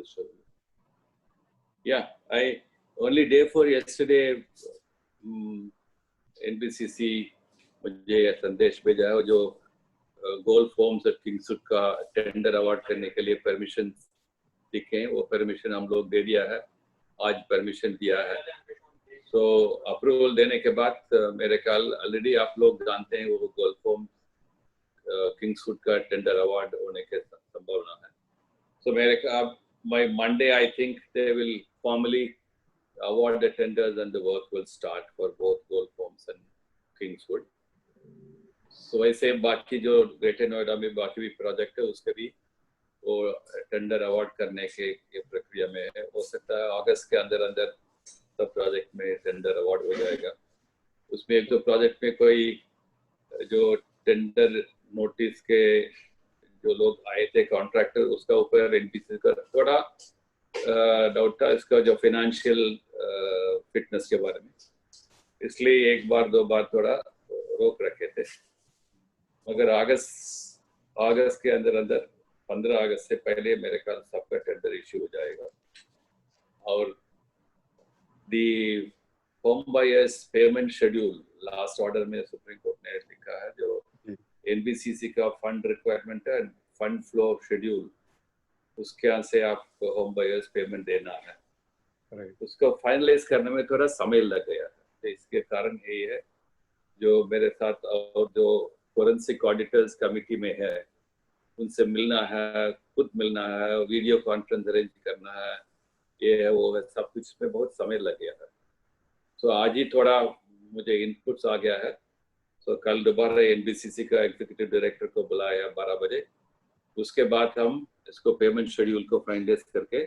schedule. Yeah, I only day for yesterday NBCC मुझे संदेश भेजा है जो गोल्फ फॉर्म्स और किंग्सवुड का टेंडर अवार्ड करने के लिए परमिशन दिखे हैं, वो परमिशन हम लोग दे दिया है, आज परमिशन दिया है। सो अप्रूवल देने के बाद मेरे ख्याल ऑलरेडी आप लोग जानते हैं वो गोल्फ फॉर्म किंग्सवुड का टेंडर अवार्ड होने की संभावना है। सो मेरे ख्याल by Monday I think they will formally award the tenders and the work will start for both gold forms and Kingswood. So ऐसे बाकी जो ग्रेटर नोएडा में बाकी भी प्रोजेक्ट है उसके भी वो टेंडर अवार्ड करने के ये प्रक्रिया में है। हो सकता है अगस्त के अंदर सब प्रोजेक्ट में टेंडर अवार्ड हो जाएगा। उसमें एक दो प्रोजेक्ट में कोई जो टेंडर नोटिस के जो लोग आए थे कॉन्ट्रैक्टर, उसका ऊपर एनपीसी का थोड़ा डाउट था, इसका जो फाइनेंशियल फिटनेस के बारे में, इसलिए एक बार दो बार थोड़ा रोक रखे थे। मगर अगस्त के अंदर 15 अगस्त से पहले मेरे ख्याल सबका टेंडर इश्यू हो जाएगा। और the home buyers payment schedule last order में सुप्रीम कोर्ट ने लिखा है, जो एनबीसीसी का फंड रिक्वायरमेंट है, फंड फ्लो शेड्यूल, उसके यहाँ से आपको होम बायर्स पेमेंट देना है। उसको फाइनलाइज करने में थोड़ा समय लग गया है, तो इसके कारण यही है जो मेरे साथ और जो फोरेंसिक ऑडिटर्स कमिटी में है उनसे मिलना है, खुद मिलना है, वीडियो कॉन्फ्रेंस अरेंज करना है, ये है वो है, सब कुछ में बहुत समय लग गया है। तो आज ही थोड़ा मुझे इनपुट्स आ गया है, तो कल दोबारा एनबीसीसी का एग्जीक्यूटिव डायरेक्टर को बुलाया 12 बजे, उसके बाद हम इसको पेमेंट शेड्यूल को फाइनलाइज करके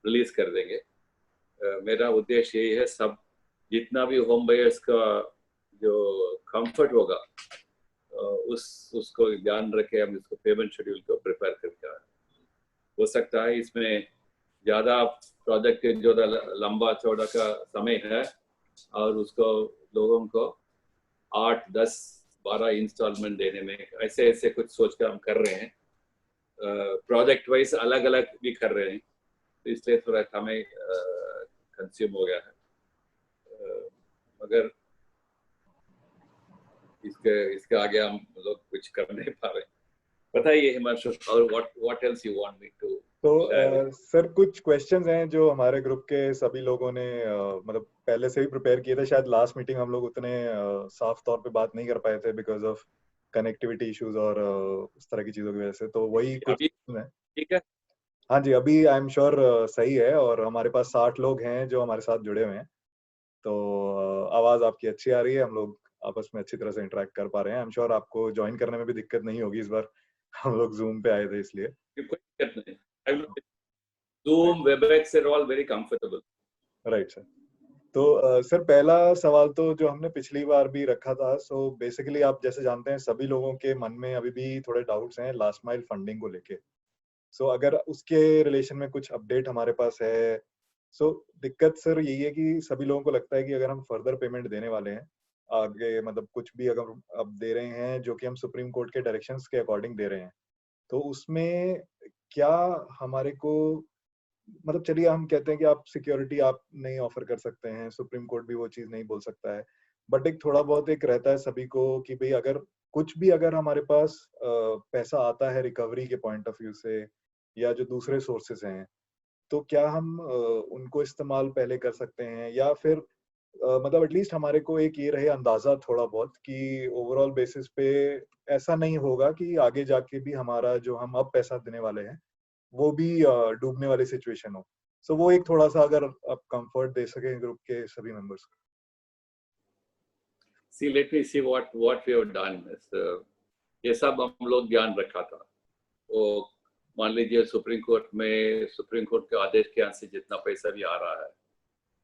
रिलीज कर देंगे। मेरा उद्देश्य यही है, सब जितना भी होम बायर्स का जो कंफर्ट होगा उसको ध्यान रखे हम इसको पेमेंट शेड्यूल को प्रिपेयर करके आए। हो सकता है इसमें ज़्यादा प्रोजेक्ट जो लंबा चौड़ा का समय है और उसको लोगों को 8, 10, 12 इंस्टॉलमेंट देने में ऐसे कुछ सोच कर हम कर रहे हैं। प्रोजेक्ट वाइज अलग अलग भी कर रहे हैं, तो इसलिए थोड़ा समय कंज्यूम हो गया है। मगर इसके आगे हम लोग कुछ कर नहीं पा रहे। बताइए हिमांशु, और what else you want me to. तो सर कुछ क्वेश्चंस हैं जो हमारे ग्रुप के सभी लोगों ने मतलब पहले से ही प्रिपेयर किए थे। शायद लास्ट मीटिंग हम लोग उतने साफ तौर पे बात नहीं कर पाए थे बिकॉज ऑफ कनेक्टिविटी इश्यूज और उस तरह की चीजों की वजह से, तो वही कुछ है। ठीक है, हाँ जी, अभी आई एम श्योर सही है, और हमारे पास 60 लोग हैं जो हमारे साथ जुड़े हुए हैं, तो आवाज आपकी अच्छी आ रही है, हम लोग आपस में अच्छी तरह से इंटरेक्ट कर पा रहे हैं। आई एम श्योर आपको ज्वाइन करने में भी दिक्कत नहीं होगी, इस बार हम लोग जूम पे आए थे इसलिए। कोई दिक्कत नहीं, Zoom, WebEx are all very comfortable. Right sir. तो सर पहला सवाल तो जो हमने पिछली बार भी रखा था, सो बेसिकली आप जैसे जानते हैं सभी लोगों के मन में अभी भी थोड़े डाउट्स हैं लास्ट माइल फंडिंग को लेके। सो अगर उसके रिलेशन में कुछ अपडेट हमारे पास है। सो दिक्कत सर यही है कि सभी लोगों को लगता है कि अगर हम फर्दर पेमेंट देने वाले हैं आगे, मतलब कुछ भी अगर अब दे रहे हैं जो कि हम सुप्रीम कोर्ट के डायरेक्शंस के अकॉर्डिंग दे रहे हैं, तो उसमें क्या हमारे को, मतलब चलिए हम कहते हैं कि आप सिक्योरिटी आप नहीं ऑफर कर सकते हैं, सुप्रीम कोर्ट भी वो चीज नहीं बोल सकता है, बट एक थोड़ा बहुत एक रहता है सभी को कि भाई अगर कुछ भी अगर हमारे पास पैसा आता है रिकवरी के पॉइंट ऑफ व्यू से या जो दूसरे सोर्सेस हैं, तो क्या हम उनको इस्तेमाल पहले कर सकते हैं, या फिर मतलब एटलीस्ट हमारे को एक ये रहे अंदाजा थोड़ा बहुत कि ओवरऑल बेसिस पे ऐसा नहीं होगा कि आगे जाके भी हमारा जो हम अब पैसा देने वाले हैं वो भी डूबने वाली सिचुएशन हो। सो वो एक थोड़ा सा अगर आप कंफर्ट दे सके ग्रुप के सभी मेंबर्स को। See, let me see what we have done. ये सब हम लोग ध्यान रखा था। वो मान लीजिए सुप्रीम कोर्ट के आदेश के यहाँ से जितना पैसा भी आ रहा है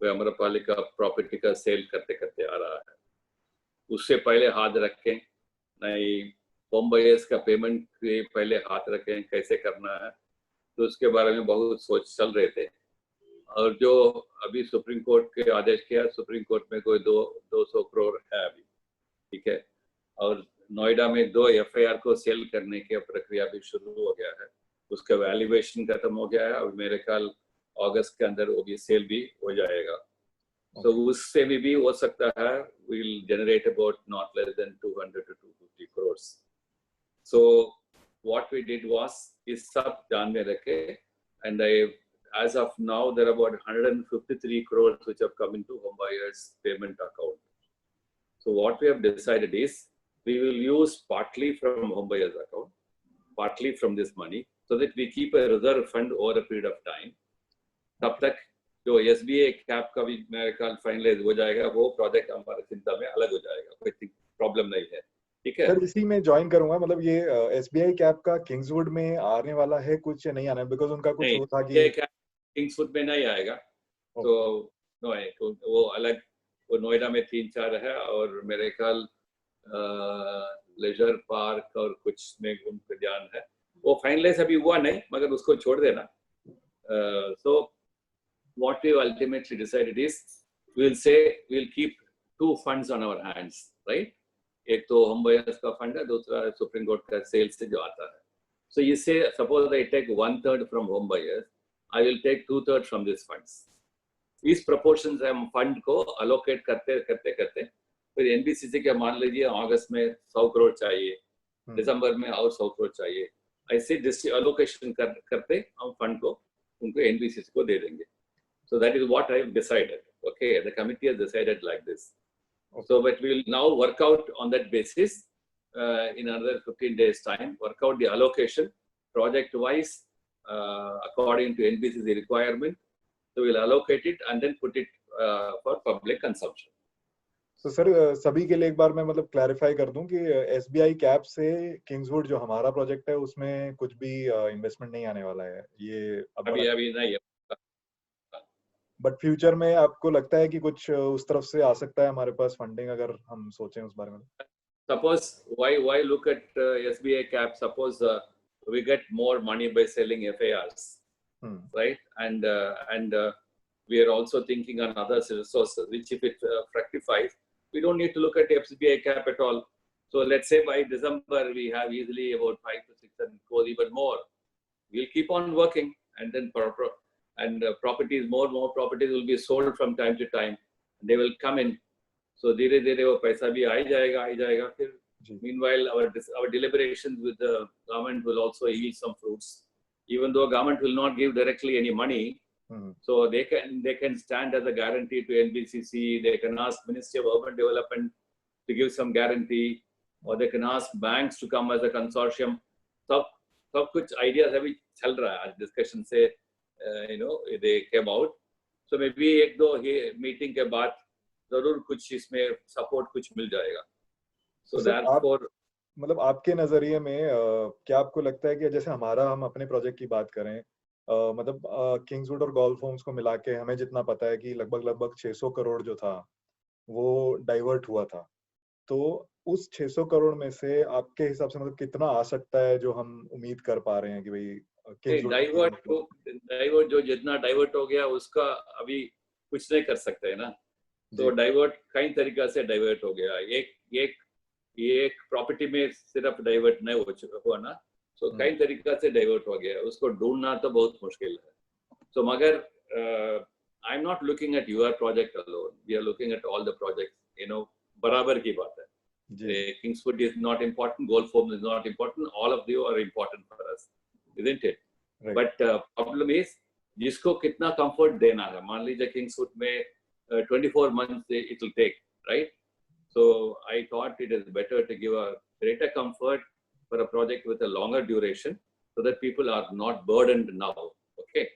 वो अमरपालिका प्रॉपर्टी का सेल करते करते आ रहा है, उससे पहले हाथ रखें, नहीं होम बायर्स का पेमेंट के पहले हाथ रखें, कैसे करना है, तो उसके बारे में बहुत सोच चल रहे थे। और जो अभी सुप्रीम कोर्ट के आदेश किया, सुप्रीम कोर्ट में कोई 200 करोड़ है अभी, ठीक है। और नोएडा में 2 FIR को सेल करने की प्रक्रिया भी शुरू हो गया है। उसका वैल्यूएशन खत्म हो गया है और मेरे ख्याल अगस्त के अंदर वो भी सेल भी हो जाएगा। So उससे भी हो सकता है we'll generate about not less than 200 to 250 crores. So what we did was इस सब ध्यान में रखे and as of now there are about 153 crores which have come into home buyers payment account. So what we have decided is we will use partly from home buyers account, partly from this money, so that we keep a reserve fund over a period of time. तब तक जो SBI cap का भी मेरे ख्याल finalise हो जाएगा, वो प्रोजेक्ट हमारे चिंता में अलग हो जाएगा, कोई प्रॉब्लम नहीं है, ठीक है। सर इसी में ज्वाइन करूंगा, मतलब ये SBI कैप का किंग्सवुड में आने वाला है कुछ या नहीं आना है, बिकॉज उनका कुछ वो था कि किंग्सवुड में नहीं आएगा, तो नो है, तो वो अलग, वो नोएडा में 3-4 है और मेरे ख्याल लेजर पार्क और कुछ में उनका ध्यान है, वो फाइनलाइज अभी हुआ नहीं, मगर उसको छोड़ देना। So what we ultimately decided is we'll keep 2 funds on our hands, right? एक तो होम बायर्स का फंड है, दूसरा सुप्रीम कोर्ट का सेल्स से जो आता है। So you say suppose I take 1/3 from home buyers, I will take 2/3 from these funds. इस प्रोपोर्शन से हम फंड को अलोकेट करते फिर एनबीसीसी के मान लीजिए अगस्त में 100 करोड़ चाहिए, दिसंबर में और 100 करोड़ चाहिए, ऐसे अलोकेशन करते हम फंड को उनको एनबीसीसी को दे देंगे। So that is what I have decided. Okay, the committee has decided like this. Okay. So, but we will now work out on that basis in another 15 days' time. Work out the allocation project-wise according to NBCC requirement. So we will allocate it and then put it for public consumption. So sir सभी के लिए एक बार मैं मतलब clarify कर दूं कि SBI cap से किंग्सवुड जो हमारा प्रोजेक्ट है उसमें कुछ भी इन्वेस्टमेंट नहीं आने वाला है, ये अभी नहीं है। बट फ्यूचर में आपको लगता है कि कुछ उस तरफ से आ सकता है हमारे पास फंडिंग, अगर हम सोचें उस बारे में? Suppose why look at SBI cap? Suppose we get more money by selling FARs, right? And we are also thinking on other sources, which if it fructifies, we don't need to look at SBI cap at all. So let's say by December we have easily about 500 to 600 crores, even more. We'll keep on working, and then properties, more properties will be sold from time to time. They will come in. So धीरे-धीरे वो पैसा भी आ ही जाएगा फिर. Meanwhile, our deliberations with the government will also yield some fruits. Even though government will not give directly any money, so they can stand as a guarantee to NBCC. They can ask Ministry of Urban Development to give some guarantee, or they can ask banks to come as a consortium. सब कुछ ideas अभी चल रहा है, आज discussion से they came out. So maybe 1-2 meeting के बाद जरूर कुछ इसमें सपोर्ट कुछ मिल जाएगा। So therefore, मतलब आपके नजरिए में क्या आपको लगता है कि जैसे हम अपने प्रोजेक्ट की बात करें, मतलब किंग्सवुड और गोल्फ होम्स को मिला के हमें जितना पता है कि लगभग 600 करोड़ जो था वो डाइवर्ट हुआ था, तो उस 600 करोड़ में से आपके हिसाब से मतलब कितना आ सकता है जो हम उम्मीद कर पा रहे हैं कि भाई डाइवर्ट जो जितना डाइवर्ट हो गया उसका अभी कुछ नहीं कर सकते है ना। तो डाइवर्ट कई तरीका से डाइवर्ट हो गया, एक प्रॉपर्टी में सिर्फ डाइवर्ट नहीं हुआ ना, तो कई तरीका से डाइवर्ट हो गया, उसको ढूंढना तो बहुत मुश्किल है। तो मगर I am not looking at your project alone, we are looking at all the projects, बराबर की बात है। Kingswood is not important, Golf Home is not important, all of you are important for us, isn't it? Right. But problem is जिसको कितना comfort देना है। मान लीजिए Kingswood में 24 months it will take, right? So I thought it is better to give a greater comfort for a project with a longer duration, so that people are not burdened now. Okay.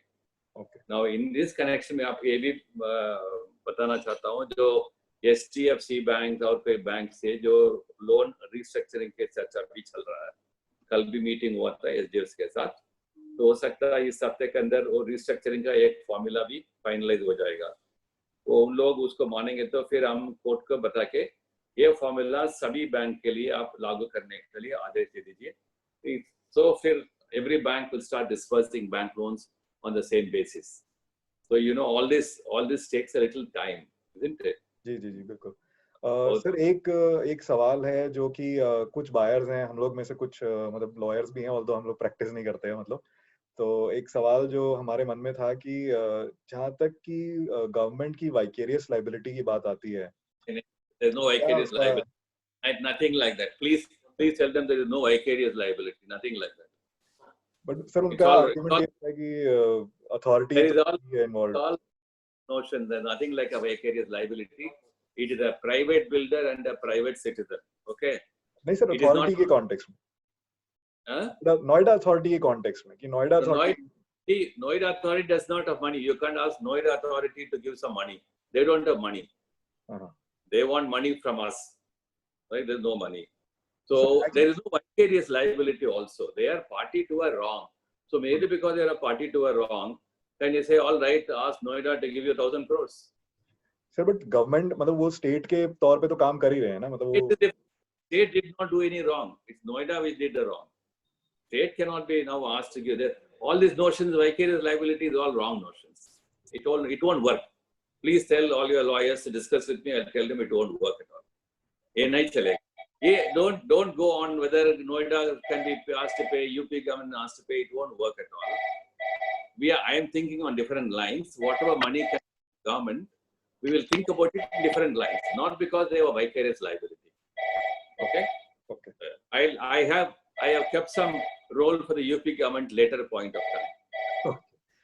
Now in this connection में आप ये भी बताना चाहता हूँ, जो HDFC bank और कई बैंक से जो लोन रिस्ट्रक्चरिंग के चर्चा भी चल रहा है, कल भी मीटिंग हुआ था HDFC के साथ, तो हो सकता है इस हफ्ते के अंदर वो रिस्ट्रक्चरिंग का एक फॉर्मूला भी फाइनलाइज हो जाएगा। वो उन लोग उसको मानेंगे तो फिर हम कोर्ट को बता के ये फॉर्मूला सभी बैंक के लिए आप लागू करने के लिए आदेश दे दीजिए। So फिर every bank will start disbursing bank loans on the same basis. So all this takes a little time, isn't it? जी बिल्कुल। सर एक सवाल है जो कि कुछ बायर्स हैं, हम लोग में से कुछ मतलब लॉयर्स भी हैं, ऑल्दो हम लोग प्रैक्टिस नहीं करते हैं, मतलब तो एक सवाल जो हमारे मन में था कि जहाँ तक कि गवर्नमेंट की वाइकेरियस लाइबिलिटी की बात आती है, There's no क्या vicarious उसका, liability. Nothing like that. Please tell them there is no vicarious liability. Nothing like that. But sir It's उनका all, आर्गुमेंट ये है कि अथॉरिटी there is तो involve. all notion. There's nothing like a vicarious liability. It is a private builder and a private citizen. Okay. नहीं sir, It is not. Authority के context Huh? में, Noida authority के context में, कि Noida The authority. Noida authority does not have money. You can't ask Noida authority to give some money. They don't have money. They want money from us. Right? There's no money. So there is no vicarious liability also. They are party to a wrong. So maybe because they are a party to a wrong, then you say, all right, ask Noida to give you 1,000 crores. Sir but government मतलब वो state के तौर पे तो काम कर ही रहे हैं ना, मतलब वो State did not do any wrong. It's Noida which did the wrong. State cannot be now asked to give that. All these notions, vicarious liability is all wrong notions. It won't work. Please tell all your lawyers to discuss with me. I'll tell them it won't work at all. ये नहीं चलेगा. Yeah, don't go on whether Noida can be asked to pay, UP government asked to pay. It won't work at all. I am thinking on different lines. Whatever money can government, we will think about it in different lines. Not because they have a vicarious liability. Okay. Okay. I have kept some role for the UP government later point of time. Okay.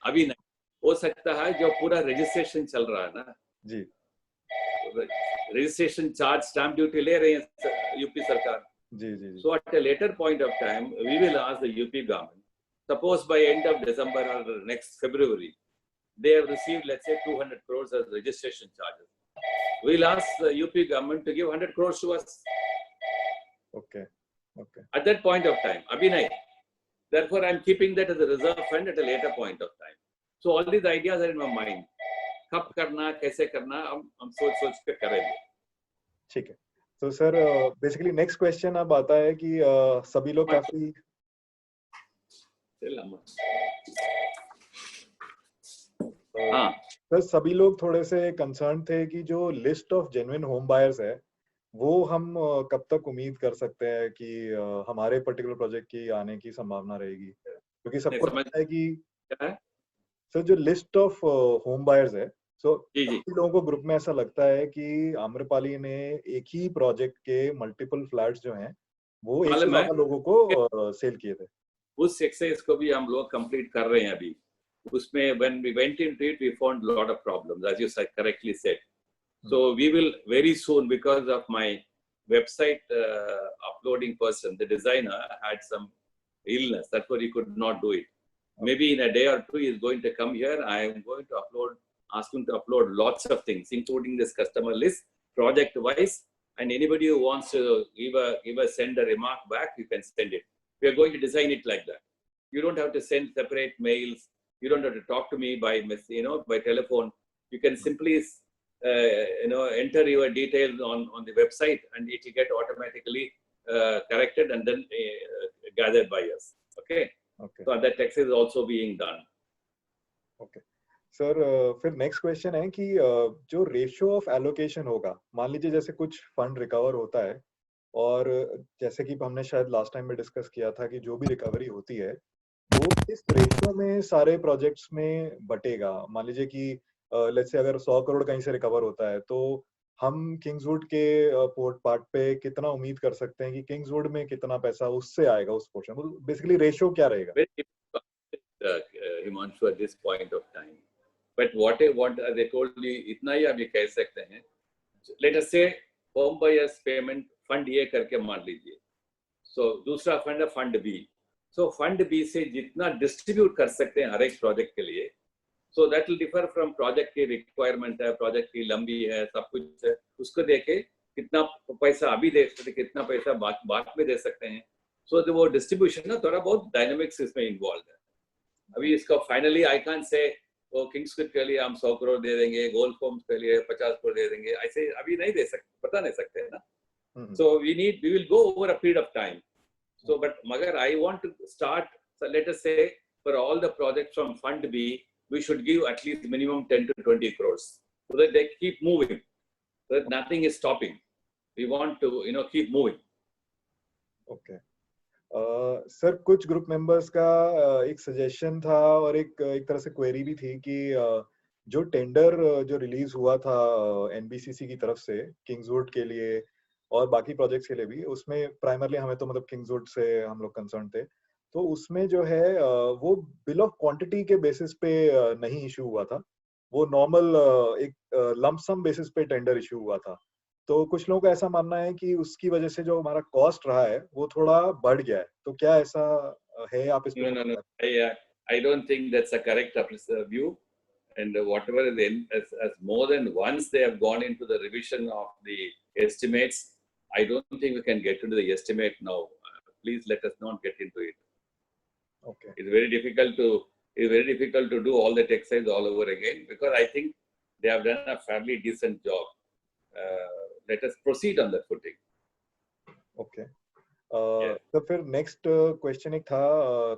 अभी नहीं हो सकता है जो पूरा registration चल रहा है ना जी, रजिस्ट्रेशन चार्ज स्टैम्प ड्यूटी ले रही है यूपी सरकार जी जी जी. So at a later point of time we will ask the UP government, suppose by end of December or next February they have received, let's say, 200 crores as registration charges. We'll ask the UP government to give 100 crores to us. Okay. Okay. At that point of time, abhi nahi. Therefore, I'm keeping that as a reserve fund at a later point of time. So all these ideas are in my mind. कब करना, कैसे करना, हम सोच के करेंगे. ठीक है. तो सर बेसिकली नेक्स्ट क्वेश्चन अब आता है कि सभी लोग काफी हाँ सर सभी लोग थोड़े से कंसर्न थे कि जो list of genuine home buyers है वो हम कब तक उम्मीद कर सकते हैं कि हमारे पर्टिकुलर प्रोजेक्ट की आने की संभावना रहेगी, क्योंकि सबको पता है कि सर जो लिस्ट ऑफ होम बायर्स है, सो काफी लोगों को ग्रुप में ऐसा लगता है कि आम्रपाली ने एक ही प्रोजेक्ट के मल्टीपल फ्लैट्स जो हैं वो एक से ज्यादा लोगों को सेल किए थे. उस एक्सरसाइज को भी हम लोग कंप्लीट कर रहे हैं अभी. उसमें when we went into it we found a lot of problems, as you correctly said. So we will very soon, because of my website uploading person, the designer had some illness, that's why he could not do it. Maybe in a day or two he is going to come here. I am going to ask him to upload lots of things, including this customer list, project wise, and anybody who wants to send a remark back, you can send it. We are going to design it like that. You don't have to send separate mails. You don't have to talk to me by telephone. You can simply enter your details on the website, and it will get automatically corrected and then gathered by us. Okay. Okay. So that text is also being done. Okay. Sir फिर next question है कि जो ratio of allocation होगा, मान लीजिए जैसे कुछ fund recover होता है और जैसे कि हमने शायद लास्ट टाइम में डिस्कस किया था कि जो भी रिकवरी होती है वो इस रेशियो में सारे प्रोजेक्ट्स में बटेगा. मान लीजिए कि लेट्स से अगर 100 करोड़ कहीं से रिकवर होता है तो हम किंग्सवुड के पोर्ट पार्ट पे कितना उम्मीद कर सकते हैं कि किंग्सवुड में कितना पैसा उससे आएगा उस पोर्शन. बेसिकली रेशियो क्या रहेगा? Himanshu, at this point of time, but what they told you, इतना ही अभी कह सकते हैं. Let us say home buyers payment fund A करके मान लीजिए. So दूसरा फंड है fund B. So fund B से जितना डिस्ट्रीब्यूट कर सकते हैं हर एक प्रोजेक्ट के लिए, so that will differ from project की रिक्वायरमेंट है, प्रोजेक्ट की लंबी है, सब कुछ है, उसको देके कितना पैसा अभी दे सकते हैं, कितना पैसा बाद में दे सकते हैं. So वो डिस्ट्रीब्यूशन ना थोड़ा बहुत डायनामिक्स इसमें इन्वॉल्व है. अभी इसका फाइनली आई कैन से वो किंग्सवुड के लिए हम 100 करोड़ दे देंगे, गोल्ड फॉर्म्स के लिए 50 करोड़ दे देंगे, ऐसे अभी नहीं दे सकते, बता नहीं सकते है ना. So we will go over a period of time. So but मगर I want to start, so let us say for all the projects from fund B we should give at least minimum 10 to 20 crores so that they keep moving, so that nothing is stopping. We want to keep moving. Okay. Sir कुछ group members का एक suggestion था और एक एक तरह से query भी थी कि जो टेंडर जो रिलीज हुआ था एनबीसीसी की तरफ से किंग्सवुड के लिए और बाकी प्रोजेक्ट्स के लिए भी, उसमें प्राइमरली हमें तो मतलब किंग्सवुड से हम लोग कंसर्न थे। तो उसमें जो है वो बिल ऑफ क्वांटिटी के बेसिस पे नहीं इशू हुआ था। वो नॉर्मल एक लंप सम बेसिस पे टेंडर इशू हुआ था। तो कुछ लोगों का ऐसा मानना है कि उसकी वजह से जो हमारा कॉस्ट रहा है वो थोड़ा बढ़ गया है। तो क्या ऐसा है? आप इस पे No, थोड़ा no, no. बता- I don't think that's a correct view. And whatever as more than once they have gone into the revision of the estimates, I don't think we can get into the estimate now. Please let us not get into it. Okay. It's very difficult to do all that exercise all over again, because I think they have done a fairly decent job. Let us proceed on that footing. Okay. Yes. तो फिर next question एक था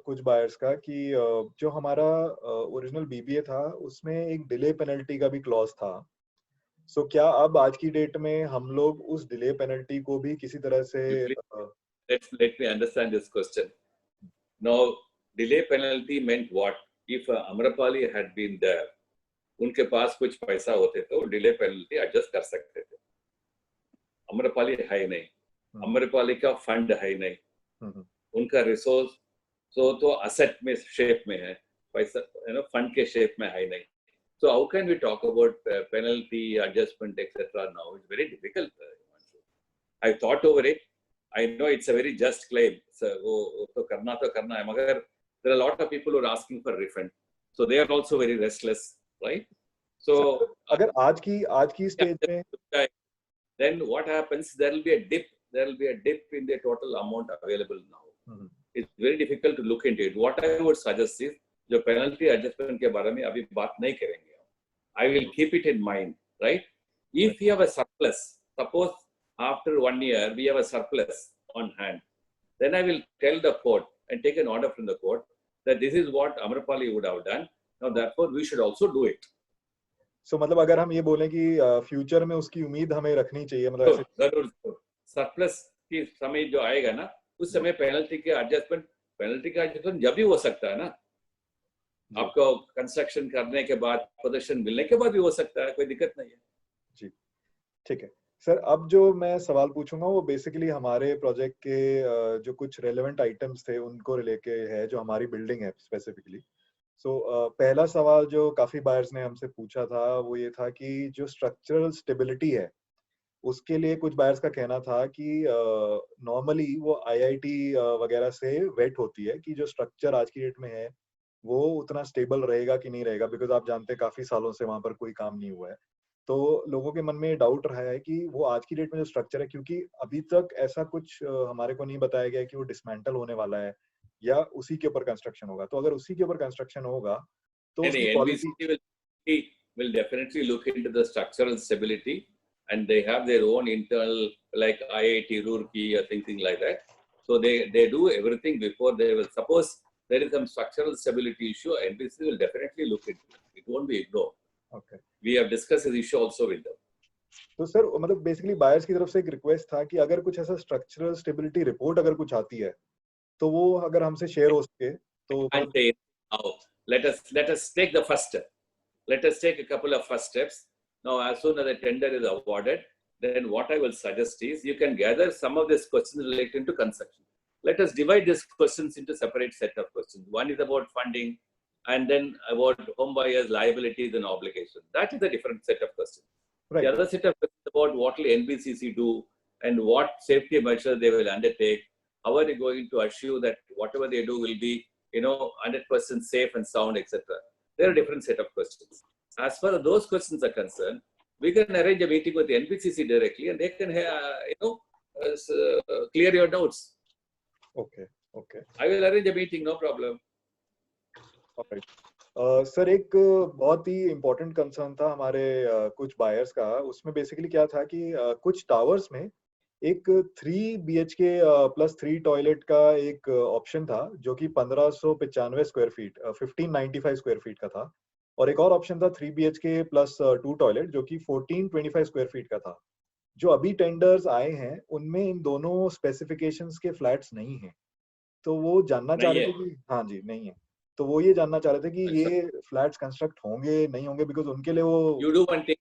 कुछ buyers का कि जो हमारा original BBA था उसमें एक डिले पेनल्टी का भी क्लॉज था। सो क्या अब आज की डेट में हम लोग उस डिले पेनल्टी को भी किसी तरह से Let me understand this question. Now, delay penalty meant what? If Amrapali had been there, उनके पास कुछ पैसा होते तो डिले पेनल्टी एडजस्ट कर सकते थे। अम्रपाली है नहीं, अम्रपाली का फंड है नहीं, उनका रिसोर्स तो असेट में शेप में है, पैसा फंड के शेप में है नहीं। So how can we talk about penalty adjustment etc. now? It's very difficult. I thought over it. I know it's a very just claim. So वो तो करना है, मगर there are a lot of people who are asking for refund. So they are also very restless, right? So अगर आज की stage में then what happens? There will be a dip. There will be a dip in the total amount available now. It's very difficult to look into it. What I would suggest is जो penalty adjustment के बारे में अभी बात नहीं करेंगे। I will keep it in mind, right? If we have a surplus, suppose after 1 year we have a surplus on hand, then I will tell the court and take an order from the court that this is what Amrapali would have done. Now, therefore, we should also do it. So, मतलब अगर हम ये बोलें कि future में उसकी उम्मीद हमें रखनी चाहिए, मतलब जरूर सरप्लस की समय जो आएगा ना, उस समय पेनल्टी का एडजस्टमेंट जब भी हो सकता है ना, आपको कंस्ट्रक्शन करने के बाद पोजीशन मिलने के बाद भी हो सकता है, कोई दिक्कत नहीं है। जी, ठीक है सर। अब जो मैं सवाल पूछूंगा वो बेसिकली हमारे प्रोजेक्ट के जो कुछ रेलेवेंट आइटम्स थे उनको रिलेटेड है, जो हमारी बिल्डिंग है स्पेसिफिकली। सो पहला सवाल जो काफी बायर्स ने हमसे पूछा था वो ये था कि जो स्ट्रक्चरल स्टेबिलिटी है उसके लिए कुछ बायर्स का कहना था कि नॉर्मली वो आईआईटी वगैरह से वेट होती है कि जो स्ट्रक्चर आज की डेट में है वो उतना स्टेबल रहेगा कि नहीं रहेगा, बिकॉज आप जानते हैं काफी सालों से वहां पर कोई काम नहीं हुआ है। तो लोगों के मन में डाउट रहा है कि वो आज की डेट में जो स्ट्रक्चर है, क्योंकि अभी तक ऐसा कुछ हमारे को नहीं बताया गया कि वो डिसमेंटल होने वाला है या उसी के ऊपर कंस्ट्रक्शन होगा। तो अगर उसी के ऊपर कंस्ट्रक्शन होगा तो उसकी quality will definitely look into the structural stability, and they have their own internal, like IIT Roorkee or something like that. So they do everything before they will. Suppose there is some structural stability issue, NBC will definitely look into it. It won't be ignored. Okay. We have discussed this issue also with them. तो sir मतलब basically buyers की तरफ से एक request था कि अगर कुछ ऐसा स्ट्रक्चरल स्टेबिलिटी रिपोर्ट अगर कुछ आती है तो वो अगर हमसे शेयर हो सके तो। Now let us take the first step. Let us take a couple of first steps. Now, as soon as the tender is awarded, then what I will suggest is you can gather some of these questions relating to construction. Let us divide these questions into separate set of questions. One is about funding, and then about home buyers' liabilities and obligations. That is a different set of questions. Right. The other set of questions about what will NBCC do and what safety measures they will undertake. How are they going to assure that whatever they do will be, 100% safe and sound, etc. There are different set of questions. As far as those questions are concerned, we can arrange a meeting with the NBCC directly, and they can, clear your doubts. Okay. I will arrange a meeting, no problem. Alright. Sir एक बहुत ही important concern था हमारे कुछ buyers का। उसमें basically क्या था कि कुछ टावर्स में एक 3 BHK प्लस 3 टॉयलेट का एक ऑप्शन था जो कि 1595 स्क्वायर फीट 1595 स्क्वायर फीट का था, और एक और ऑप्शन था 3 BHK प्लस 2 टॉयलेट जो कि 1425 स्क्वायर फीट का था। जो अभी टेंडर्स आए हैं उनमें इन दोनों स्पेसिफिकेशंस के फ्लैट्स नहीं हैं। तो वो जानना चाह नहीं रहे है। थे कि हाँ जी, नहीं है। तो वो ये जानना चाह रहे थे कि अच्छा, ये फ्लैट्स कंस्ट्रक्ट होंगे, नहीं होंगे, बिकॉज़ उनके लिए वो you do one thing.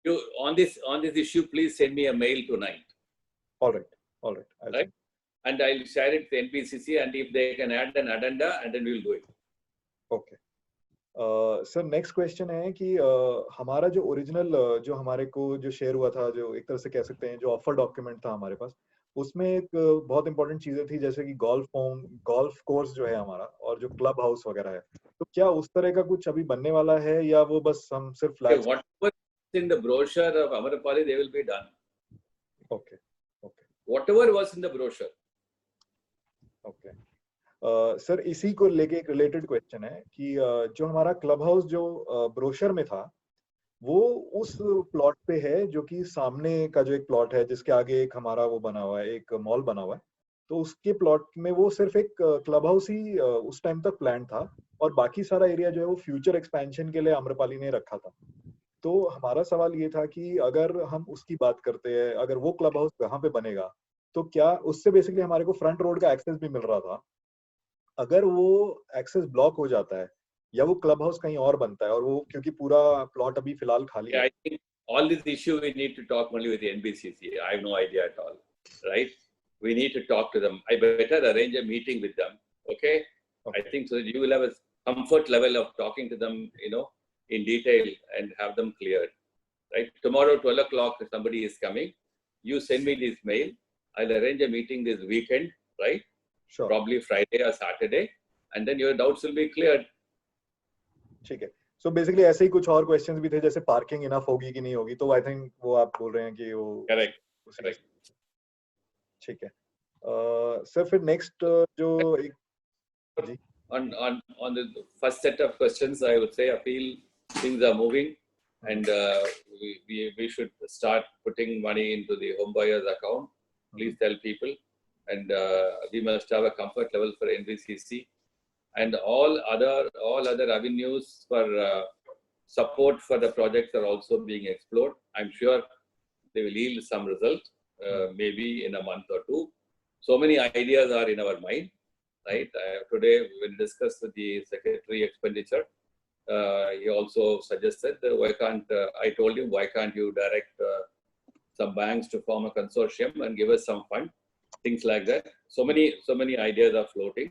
You on this issue, please send me a mail tonight, alright, alright, I will right? Send. And I'll share it to NBCC, and if they can add an addenda, and then we'll do it. Okay. Sir next question है कि हमारा जो original जो हमारे को जो share हुआ था, जो एक तरह से कह सकते हैं जो ऑफर डॉक्यूमेंट था हमारे पास, उसमें एक बहुत इंपॉर्टेंट चीजें थी, जैसे कि गोल्फ कोर्स जो है हमारा, और जो क्लब हाउस वगैरह है। तो क्या उस तरह का कुछ अभी बनने वाला है, या वो बस हम सिर्फ Okay, flats? whatever is in the brochure of Amrapali, they will be done. Okay, okay, Whatever was in the brochure. Okay. Sir इसी को लेके एक रिलेटेड क्वेश्चन है कि जो हमारा क्लब हाउस जो ब्रोशर में था, वो उस प्लॉट पे है जो कि सामने का जो एक प्लॉट है, जिसके आगे एक हमारा वो बना हुआ है, एक मॉल बना हुआ है। तो उसके प्लॉट में वो सिर्फ एक क्लब हाउस ही उस टाइम तक प्लान था, और बाकी सारा एरिया जो है वो फ्यूचर एक्सपेंशन के लिए आम्रपाली ने रखा था। तो हमारा सवाल ये था कि अगर हम उसकी बात करते हैं, अगर वो क्लब हाउस वहां पे बनेगा, तो क्या उससे बेसिकली हमारे को फ्रंट रोड का एक्सेस भी मिल रहा था? अगर वो एक्सेस ब्लॉक हो जाता है, या वो क्लब हाउस कहीं और बनता है, और वो क्योंकि पूरा प्लॉट अभी फिलहाल खाली Yeah, है। I think all this issue we need to talk only with the NBCC. I have no idea at all, right? We need to talk to them. I better arrange a meeting with them, okay? I Okay. think so that you will have a comfort level of talking to them, in detail and have them cleared, right? Tomorrow, 12 o'clock, if somebody is coming, you send me this mail. I'll arrange a meeting this weekend, right? Sure. Probably Friday or Saturday, and then your doubts will be cleared. ठीक है। So basically ऐसे ही कुछ और questions भी थे, जैसे parking enough होगी कि नहीं होगी, तो आई थिंक वो आप बोल रहे हैं कि वो Correct, उसी के। correct. ठीक है। सर फिर नेक्स्ट जो एक जी On the first set of questions, I would say I feel things are moving, and we should start putting money into the home buyers account. Please tell people, and we must have a comfort level for NBCC, and all other avenues for support for the projects are also being explored. I'm sure they will yield some result, maybe in a month or two. So many ideas are in our mind, right? Today, when discussed with the Secretary Expenditure, he also suggested, why can't, I told him, why can't you direct some banks to form a consortium and give us some fund, things like that. So many ideas are floating.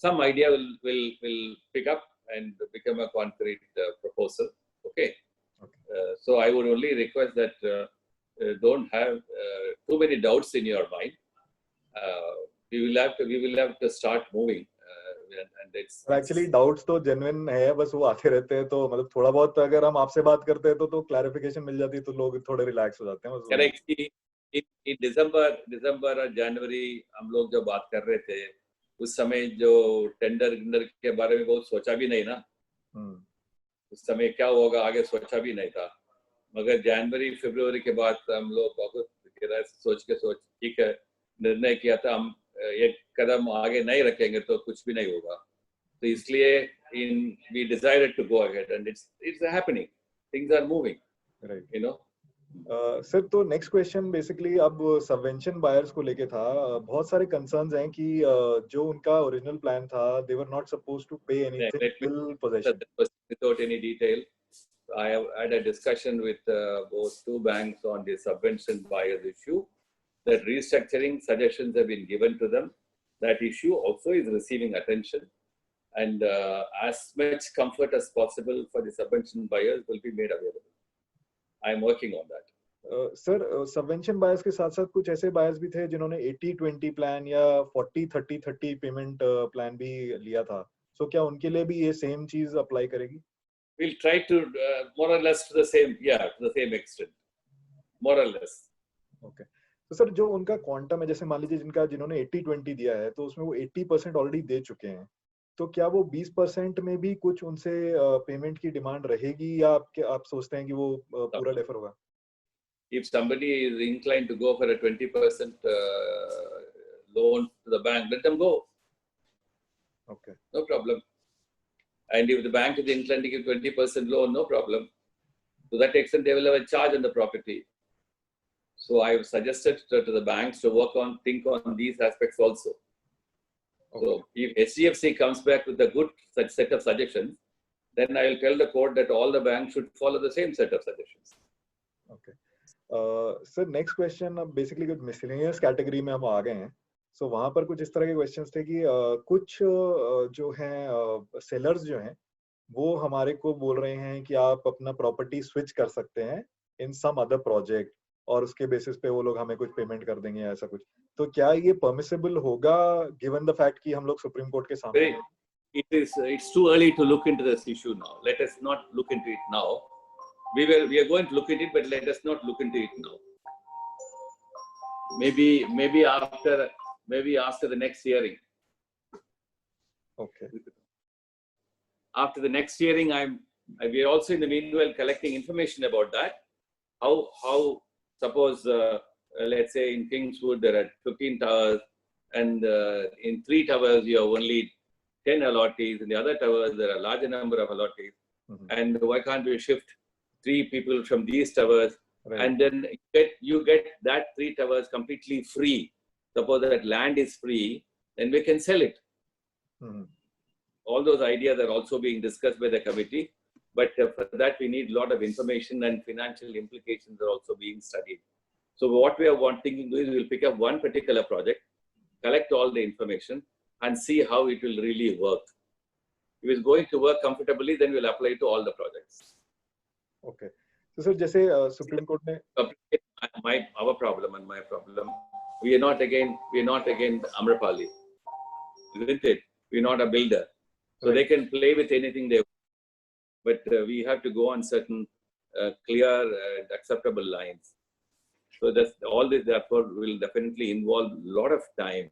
Some idea will pick up and become a concrete proposal. Okay. So I would only request that don't have too many doubts in your mind. We will have to start moving, and it's actually doubts तो genuine है, बस वो आते रहते हैं। तो मतलब थोड़ा बहुत अगर हम आपसे बात करते हैं तो क्लैरिफिकेशन मिल जाती है, तो लोग थोड़े रिलैक्स हो जाते हैं, बस वही। करेक्ट। in दिसंबर और जनवरी हम लोग जब बात कर रहे थे, उस समय जो टेंडर के बारे में बहुत सोचा भी नहीं ना। उस समय क्या होगा आगे सोचा भी नहीं था, मगर जनवरी फरवरी के बाद हम लोग बहुत सोच ठीक है, निर्णय किया था हम एक कदम आगे नहीं रखेंगे तो कुछ भी नहीं होगा। तो इसलिए we decided to go ahead, and it's happening. Things are moving, right. Sir तो नेक्स्ट क्वेश्चन बेसिकली अब सबवेंशन बायर्स को लेके था। बहुत सारे कंसर्न्स हैं कि जो उनका ओरिजिनल प्लान था, दे were not supposed to pay anything till position. without any detail, I have had a discussion with both two banks on the subvention buyers issue. That restructuring suggestions have been given to them. That issue also is receiving attention, and as much comfort as possible for the subvention buyers will be made available. I am working on that. Sir subvention buyers के साथ साथ कुछ ऐसे buyers भी थे जिन्होंने 80-20 plan या 40-30-30 payment plan भी लिया था। सो क्या उनके लिए भी ये सेम चीज अप्लाई करेगी? We'll try to more or less to the same extent, more or less. Okay. तो सर जो उनका क्वांटम है, जैसे मान लीजिए जिन्होंने 80-20 दिया है, तो उसमें वो 80% ऑलरेडी दे चुके हैं, तो क्या वो 20% में भी कुछ उनसे पेमेंट की डिमांड रहेगी, या आप सोचते हैं कि वो पूरा डेफर होगा? If somebody is inclined to go for a 20% loan to the bank, let them go. Okay. No problem. And if the bank is inclined to give 20% loan, no problem. To that extent, they will have a charge on the property. So I have suggested to the banks to think on these aspects also. Okay. So if HDFC comes back with a good set of suggestions, then I will tell the court that all the banks should follow the same set of suggestions. Okay. Sir next question अब basically कुछ miscellaneous category में हम आ गए हैं. सो वहां पर कुछ इस तरह के क्वेश्चंस थे कि कुछ जो हैं सेलर्स जो हैं वो हमारे को बोल रहे हैं कि आप अपना प्रॉपर्टी स्विच कर सकते हैं इन सम अदर प्रोजेक्ट और उसके बेसिस पे वो लोग हमें कुछ पेमेंट कर देंगे ऐसा कुछ. तो क्या ये परमिसिबल होगा गिवन द फैक्ट कि हम लोग सुप्रीम कोर्ट के सामने हैं? It's too early to look into this issue now. Let us not look into it now. We are going to look into it, but let us not look into it now. Maybe after the next hearing. Okay. After the next hearing, we are also in the meanwhile collecting information about that. How suppose let's say in Kingswood there are 15 towers, and in 3 towers you have only 10 allottees. In the other towers there are a larger number of allottees. Mm-hmm. And why can't we shift 3 people from these towers? Right. And then you get that 3 towers completely free. Suppose that land is free, then we can sell it. Mm-hmm. All those ideas are also being discussed by the committee, but for that we need a lot of information, and financial implications are also being studied. So what we are wanting to do is we'll pick up one particular project, collect all the information, and see how it will really work. If it's going to work comfortably, then we'll apply to all the projects. Okay. So sir, जैसे supreme court ने our problem and my problem, we are not again Amrapali, isn't it? We're not a builder, so right. They can play with anything they want. But we have to go on certain clear and acceptable lines. So that's all this therefore will definitely involve a lot of time.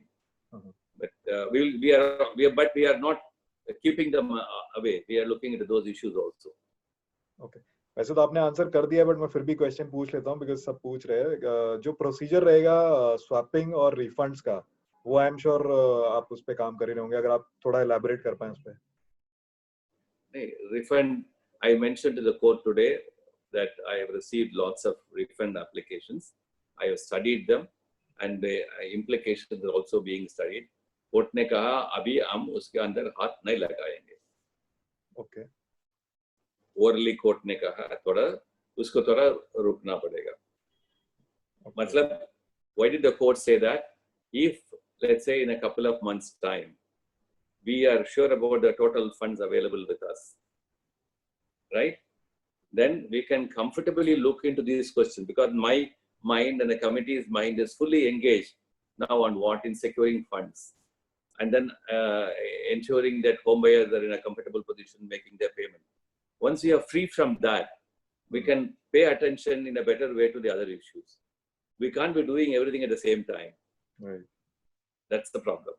Uh-huh. But we are not keeping them away. We are looking into those issues also. Okay. वैसे तो आपने answer कर दिया, but मैं फिर भी question पूछ लेता हूँ बिकॉज सब पूछ रहे हैं. जो प्रोसीजर रहेगा स्वैपिंग और रिफंड्स का, वो आई एम श्योर आप उस पे काम कर रहे होंगे. अगर आप थोड़ा एलैबोरेट कर पाएं उस पे. Refund, I mentioned to the court today that I have received lots of refund applications. I have studied them, and the implications are also being studied. Court ने कहा अभी हम उसके अंदर हाथ नहीं लगाएंगे. Okay. ओरली कोर्ट ने कहा उसको थोड़ा रुकना पड़ेगा. मतलब, why did the court say that? If let's say in a couple of months time we are sure about the total funds available with us, right, then we can comfortably look into these questions, because my mind and the committee's mind is fully engaged now on what in securing funds, and then ensuring that home buyers are in a comfortable position making their payment. Once we are free from that, we can pay attention in a better way to the other issues. We can't be doing everything at the same time. Right. That's the problem.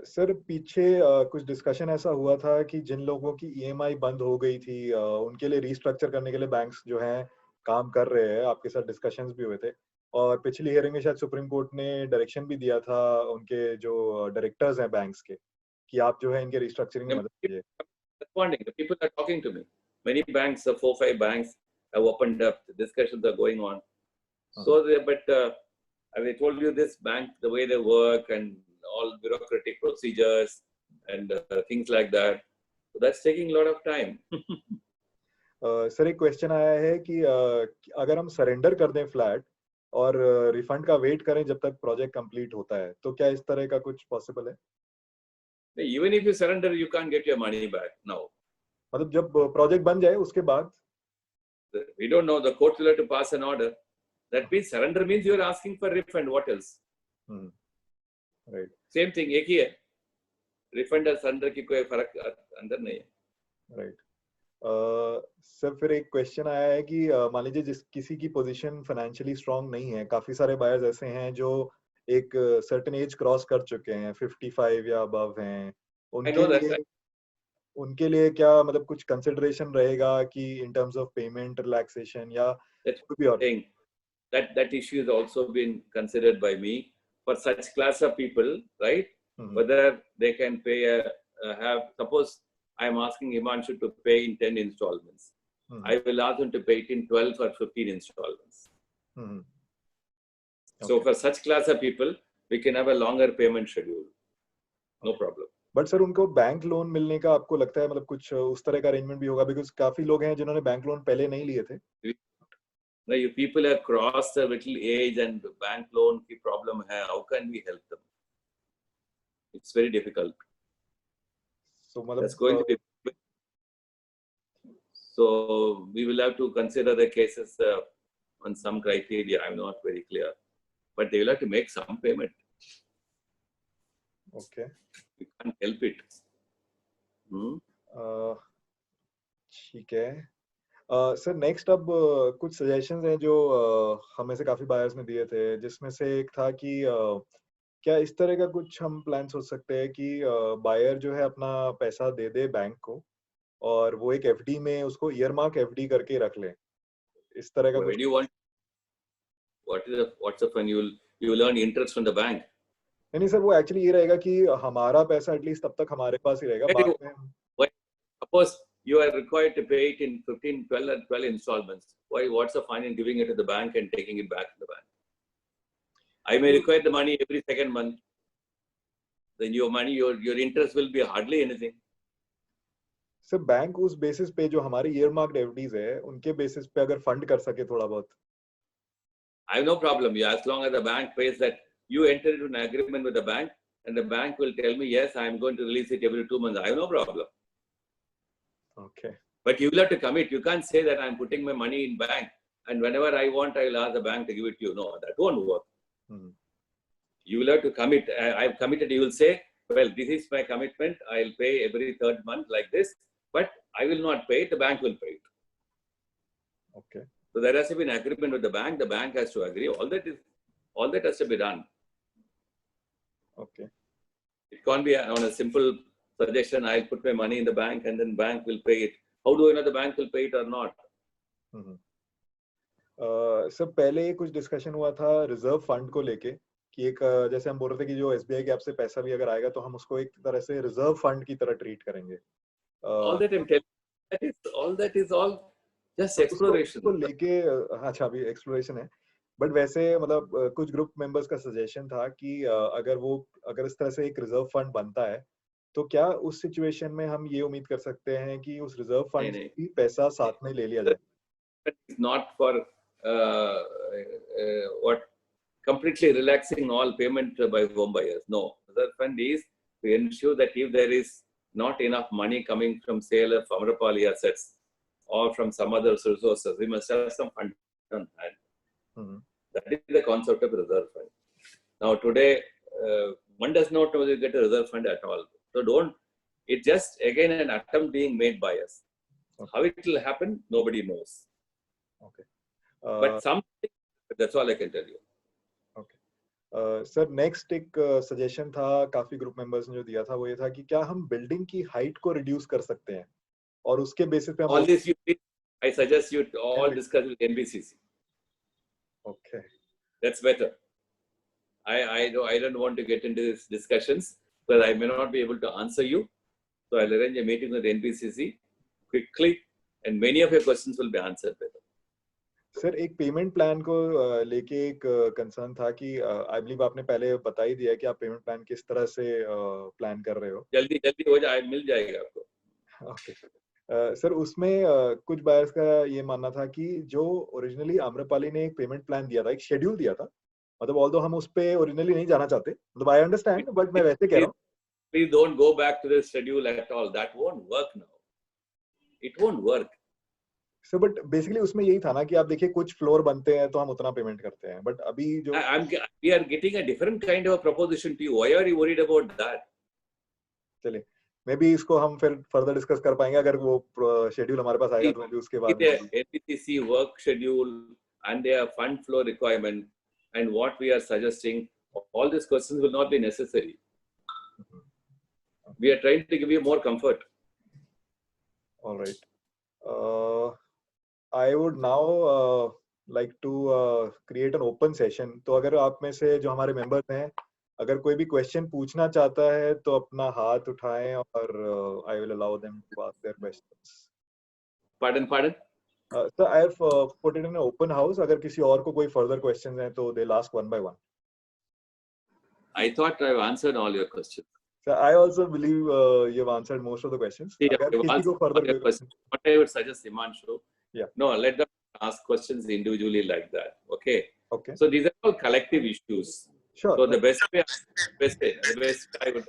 Sir पीछे कुछ discussion ऐसा हुआ था कि जिन लोगों की EMI बंद हो गई थी उनके लिए रीस्ट्रक्चर करने के लिए बैंक्स जो हैं काम कर रहे हैं. आपके साथ डिस्कशंस भी हुए थे, और पिछली हियरिंग में शायद सुप्रीम कोर्ट ने डायरेक्शन भी दिया था उनके जो डायरेक्टर्स हैं बैंक्स के, कि आप जो है इनके रीस्ट्रक्चरिंग में मदद कीजिए. Responding, the people are talking to me. Many banks, 4-5 banks have opened up. The discussions are going on. So, as I told you, this bank, the way they work and all bureaucratic procedures and things like that, so that's taking a lot of time. Sir एक question आया है कि अगर हम surrender कर दें flat और refund का वेट करें जब तक प्रोजेक्ट कंप्लीट होता है, तो क्या इस तरह का कुछ पॉसिबल है? Even if you surrender, you can't get your money back now. मतलब जब प्रोजेक्ट बन जाए उसके बाद? We don't know. The court will have to pass an order. That means surrender means you are asking for refund. What else? Right. Same thing. एक ही है. Refund और surrender की कोई फर्क अंदर नहीं है. Right. सर फिर एक क्वेश्चन आया है कि मान लीजिए जिस किसी की पोजीशन फाइनेंशियली स्ट्रांग नहीं है, काफी सारे बायर्स ऐसे हैं जो एक सर्टेन एज क्रॉस कर चुके हैं, 55 या अबव हैं, उनके लिए क्या मतलब कुछ कंसिडरेशन रहेगा कि in terms of payment relaxation या कोई भी और thing that issue has also been considered by me for such class of people, right? Whether they can pay have, suppose I am asking Himanshu to pay in 10 installments. I will ask him to pay it in 12 or 15 installments. So for such class of people, we can have a longer payment schedule. no problem. But sir उनको bank loan मिलने का आपको लगता है मतलब कुछ उस तरह का अरेंजमेंट भी होगा, बिकॉज काफी लोग हैं जिन्होंने बैंक लोन पहले नहीं लिए थे. Now, you people have crossed the little age and bank loan की problem है. How can we help them? It's very difficult. So That's मतलब going to be. So we will have to consider the cases on some criteria. I'm not very clear, but they will have to make some payment. okay. We can't help it. ठीक है. Sir next अब कुछ suggestions हैं जो हमें से काफी buyers ने दिए थे, जिसमें से एक था कि क्या इस तरह का कुछ हम प्लान सोच सकते हैं कि बायर जो है अपना पैसा दे दे बैंक को और वो एक एफडी में उसको ईयरमार्क एफडी करके रख ले, इस तरह का Where कुछ. do you want? What's the fun? You will earn interest from the bank. नहीं सर, वो एक्चुअली ये रहेगा कि हमारा पैसा एटलीस्ट तब तक हमारे पास ही रहेगा, बाद में. Suppose you are required to pay it in 15, 12 installments. What's the fun in giving it to the bank and taking it back to the bank? I may require the money every second month. Then your money, your interest will be hardly anything. Sir bank उस basis पे जो हमारी ईयरमार्क्ड FDs है उनके basis पे अगर fund कर सके थोड़ा बहुत. I have no problem. Yeah, as long as the bank pays that, you enter into an agreement with the bank, and the bank will tell me, yes, I am going to release it every 2 months. I have no problem. Okay. But you will have to commit. You can't say that I'm putting my money in bank, and whenever I want, I will ask the bank to give it to you. No, that won't work. You will have to commit. I've committed. You will say, well, this is my commitment. I'll pay every 3rd month like this, but I will not pay it. The bank will pay it. Okay. So there has to be an agreement with the bank. The bank has to agree. All that has to be done. Okay. It can't be on a simple suggestion. I'll put my money in the bank and then bank will pay it. How do I know the bank will pay it or not? Sir पहले कुछ discussion हुआ था reserve fund को लेके कि एक जैसे हम बोल रहे थे कि जो एसबीआई के आपसे पैसा भी अगर आएगा तो हम उसको एक तरह से रिजर्व फंड की तरह ट्रीट करेंगे. All that I'm telling, that is all just exploration. उसको लेके अच्छा अभी एक्सप्लोरेशन है, बट वैसे मतलब कुछ ग्रुप मेंबर्स का सजेशन था कि अगर इस तरह से एक रिजर्व फंड बनता है तो क्या उस सिचुएशन में हम ये उम्मीद कर सकते हैं कि उस रिजर्व फंड से भी पैसा साथ में ले लिया जाए. It's not for what completely relaxing all payment by home buyers. No, reserve fund is to ensure that if there is not enough money coming from sale of Amrapali assets or from some other resources, we must have some fund on hand. That is the concept of reserve fund. Now today, one does not know you get a reserve fund at all. So it's just again an attempt being made by us. Okay. How it will happen, nobody knows. Okay. But something, that's all I can tell you. Okay. Sir next एक suggestion था काफी group members ने जो दिया था वो ये था कि क्या हम बिल्डिंग की हाइट को रिड्यूस कर सकते हैं और उसके बेसिस पे all this I suggest you all discuss with NBCC. Okay. That's better. I don't want to get into these discussions because I may not be able to answer you. So I'll arrange a meeting with NBCC quickly and many of your questions will be answered better. Sir एक payment plan को लेके एक concern था कि I believe आपने पहले बता ही दिया कि आप पेमेंट प्लान किस तरह से प्लान कर रहे हो. जल्दी हो जाए, मिल जाएगा आपको. ओके. सर उसमें कुछ बायर्स का ये मानना था कि जो ओरिजिनली आम्रपाली ने एक पेमेंट प्लान दिया था, एक शेड्यूल दिया था, मतलब ऑल्दो हम उस पे ओरिजिनली नहीं जाना चाहते, मतलब आई अंडरस्टैंड, बट मैं वैसे कह रहा हूँ. Please don't go back to the schedule at all. That won't work now. It won't work. So, but basically उसमें यही था ना कि आप देखिए कुछ फ्लोर बनते हैं तो हम उतना पेमेंट करते हैं, बट अभी जो we are getting a different kind of a proposition to you. Why are you worried about that? चलिए मे बी इसको हम फिर फर्दर डिस्कस कर पाएंगे अगर वो शेड्यूल हमारे पास आएगा तो मे बी उसके बाद NBCC work schedule and their fund flow requirement and what we are suggesting, all these questions will not be necessary. We are trying to give you more comfort. All right. I would now like to create an open session. तो अगर आप में से जो हमारे members हैं अगर कोई भी क्वेश्चन पूछना चाहता है तो अपना हाथ उठाएं और I will allow them to ask their questions. Pardon? So I have put it in an open house. अगर किसी और को कोई further questions हैं तो they'll ask one by one. I thought I've answered all your questions. So I also believe you've answered most of the questions. See, अगर किसी को further कोई question, what I would suggest, Himanshu, yeah, no, let them ask questions individually like that. Okay. okay, So these are all collective issues. sure. So the best way I would,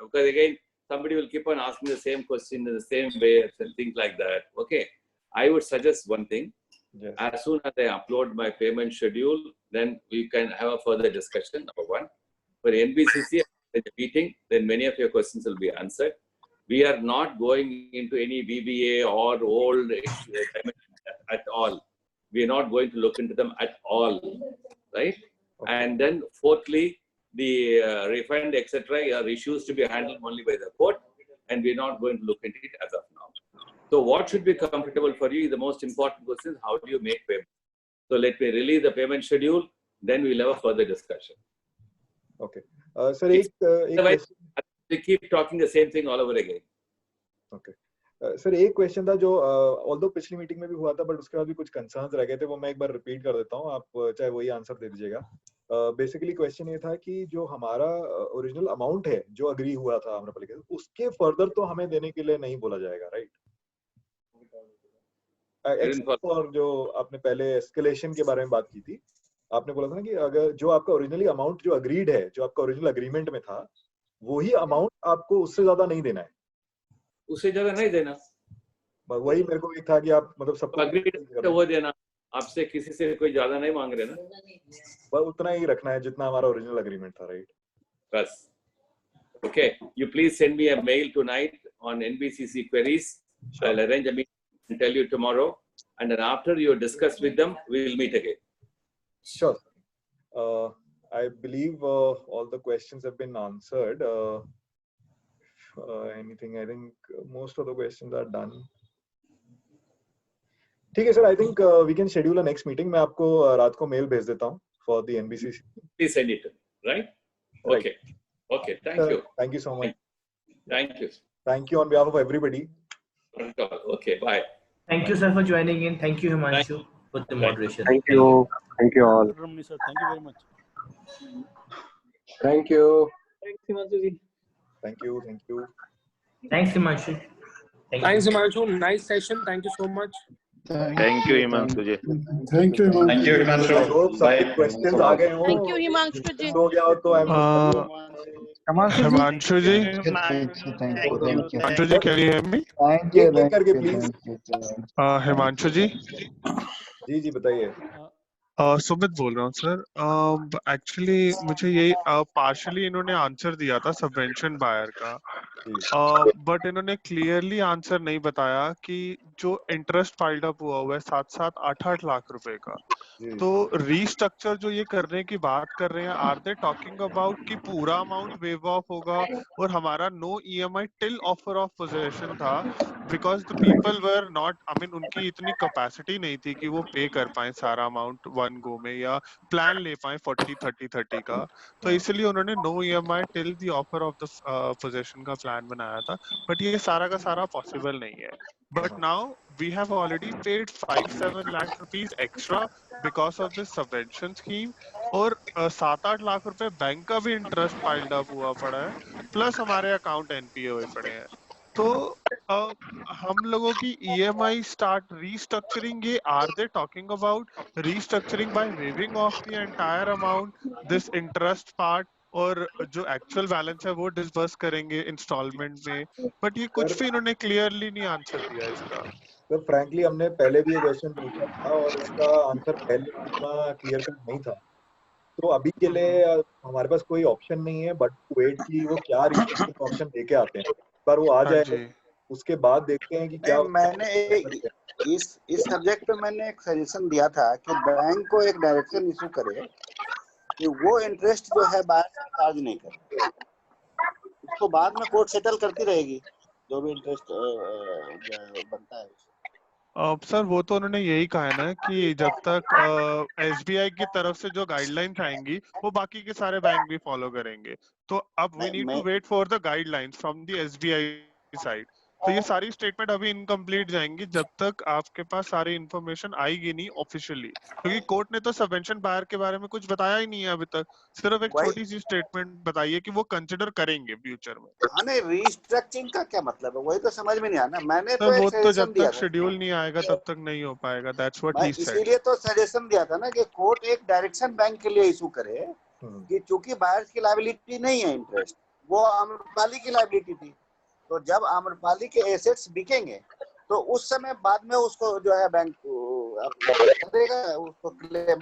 because again, somebody will keep on asking the same question in the same way and things like that. Okay. I would suggest one thing. Yes. As soon as I upload my payment schedule, then we can have a further discussion. Number one. For NBCC, at the meeting, then many of your questions will be answered. We are not going into any VBA or old at all. We are not going to look into them at all, right? Okay. And then fourthly, the refund, etc., are issues to be handled only by the court, and we are not going to look into it as of now. So what should be comfortable for you is the most important question is how do you make payment? So let me release the payment schedule, then we'll have a further discussion. Okay. Sir, एक question. We keep talking the same thing all over again. Okay. Sir एक question था जो although पिछली meeting में भी हुआ था but उसके बाद भी कुछ कंसर्न्स रह गए थे, वो मैं एक बार रिपीट कर देता हूँ, आप चाहे वही आंसर दे दीजिएगा. बेसिकली क्वेश्चन ये था कि जो हमारा ओरिजिनल अमाउंट है जो अग्री हुआ था आम्रपाली के, उसके फर्दर तो हमें देने के लिए नहीं बोला जाएगा, राइट? एक्सेप्ट फॉर जो आपने पहले एस्केलेशन के बारे में बात की थी, आपने बोला था ना कि अगर जो आपका ओरिजिनली अमाउंट जो अग्रीड है, जो आपका ओरिजिनल अग्रीमेंट में था, वही अमाउंट आपको उससे ज्यादा नहीं देना है. उससे ज्यादा नहीं देना. वही मेरे को एक था कि आप मतलब सबको अग्रीड वो देना, आपसे किसी से कोई ज्यादा नहीं मांग रहे ना, बस उतना ही रखना है जितना हमारा ओरिजिनल अग्रीमेंट था, राइट? बस. Okay, you please send me a mail tonight on NBCC queries. Sure. I'll arrange a meeting and tell you tomorrow, and then after you discuss with them, we will meet again. Sure. I believe all the questions have been answered. Anything? I think most of the questions are done. ठीक है sir, I think we can schedule a next meeting. मैं आपको रात को mail भेज देता हूँ for the NBCC. Please send it, right? Okay. Okay. Thank you. Thank you so much. Thank you. Thank you on behalf of everybody. Okay. Bye. Thank you, sir, for joining in. Thank you, Himanshu, for the moderation. Thank you. Thank you all. Ramani sir, thank you very much. Thank you. Thanks, Himanshu ji. Thank you. Thank you. Thanks, Himanshu. Thanks, Himanshu. Nice session. Thank you so much. Thank you, Himanshu ji. Thank you, Himanshu. Thank you, Himanshu. I hope सबके questions आ गए हों. Thank you, Himanshu ji. हो गया हो तो Himanshu ji. Himanshu ji, can you hear me? Thank you. एक करके please. Himanshu ji. जी बताइए. सुमित बोल रहा हूँ सर. एक्चुअली मुझे यही पार्शली इन्होंने आंसर दिया था सबवेंशन बायर का, बट इन्होंने क्लियरली आंसर नहीं बताया कि जो इंटरेस्ट फाइल्ड अप हुआ है 7-7, 8-8 लाख रुपए का, तो रीस्ट्रक्चर जो ये करने की बात कर रहे हैं, आर दे टॉकिंग अबाउट कि पूरा अमाउंट वेव ऑफ होगा और हमारा no EMI till offer of position था, because the people were not, I mean उनकी इतनी कैपेसिटी नहीं थी कि वो पे कर पाए सारा अमाउंट वन गो में या प्लान ले पाए 40-30-30 का, तो इसलिए उन्होंने no EMI till the offer of the position का प्लान बनाया था, बट ये सारा का सारा पॉसिबल नहीं है. But now we have already paid 5-7 lakh rupees extra because of this subvention scheme, और 7-8 लाख रुपए बैंक का भी इंटरेस्ट पाइल्ड अप हुआ पड़ा है, प्लस हमारे अकाउंट एनपीए हुए पड़े हैं. तो हम लोगों की ईएमआई स्टार्ट रीस्ट्रक्चरिंग, ये are they talking about restructuring by waiving off the entire amount, this interest part, और जो एक्चुअल बैलेंस है वो डिसबर्स करेंगे इंस्टॉलमेंट में, बट ये कुछ भी इन्होंने क्लियरली नहीं आंसर दिया इसका. तो फ्रैंकली हमने पहले भी ये क्वेश्चन पूछा था और इसका आंसर पहले इतना क्लियर कट नहीं था, तो अभी के लिए हमारे पास कोई ऑप्शन नहीं है बट वेट की वो क्या रिस्ट्रिक्शन ऑप्शन लेके आते हैं, पर वो आ जाए उसके बाद देखते हैं कि क्या. मैंने इस सब्जेक्ट पे मैंने एक सजेशन दिया था कि बैंक को एक डायरेक्शन इशू करे कि वो इंटरेस्ट जो है बायर से चार्ज नहीं करे, उसको बाद में कोर्ट सेटल करती रहेगी जो भी इंटरेस्ट बनता है. सर वो तो उन्होंने यही कहा है ना कि जब तक एसबीआई की तरफ से जो गाइडलाइंस आएंगी वो बाकी के सारे बैंक भी फॉलो करेंगे, तो अब we need to wait for the guidelines from the SBI side. तो ये सारी स्टेटमेंट अभी इनकम्प्लीट जाएंगी जब तक आपके पास सारी इन्फॉर्मेशन आएगी नहीं ऑफिशियली, क्योंकि कोर्ट ने तो सबवेंशन बायर के बारे में कुछ बताया ही नहीं है अभी तक, सिर्फ एक वही- छोटी सी स्टेटमेंट बताई है कि वो कंसिडर करेंगे फ्यूचर में। हाँ नहीं, रीस्ट्रक्चरिंग का क्या मतलब है, वही तो समझ में नहीं आना। मैंने तो तो एक वो तो सजेशन जब दिया तक था, शेड्यूल नहीं आएगा तब तक नहीं हो पाएगा, दैट्स व्हाट मैं ही सेड। इसीलिए तो सजेशन दिया था ना कि कोर्ट एक डायरेक्शन बैंक के लिए इशू करे कि चूंकि बायर्स की लायबिलिटी नहीं है इंटरेस्ट, वो आम्रपाली की लायबिलिटी थी, तो जब आम्रपाली के एसेट्स बिकेंगे तो उस समय बाद में उसको जो है बैंक करेगा उसको क्लेम।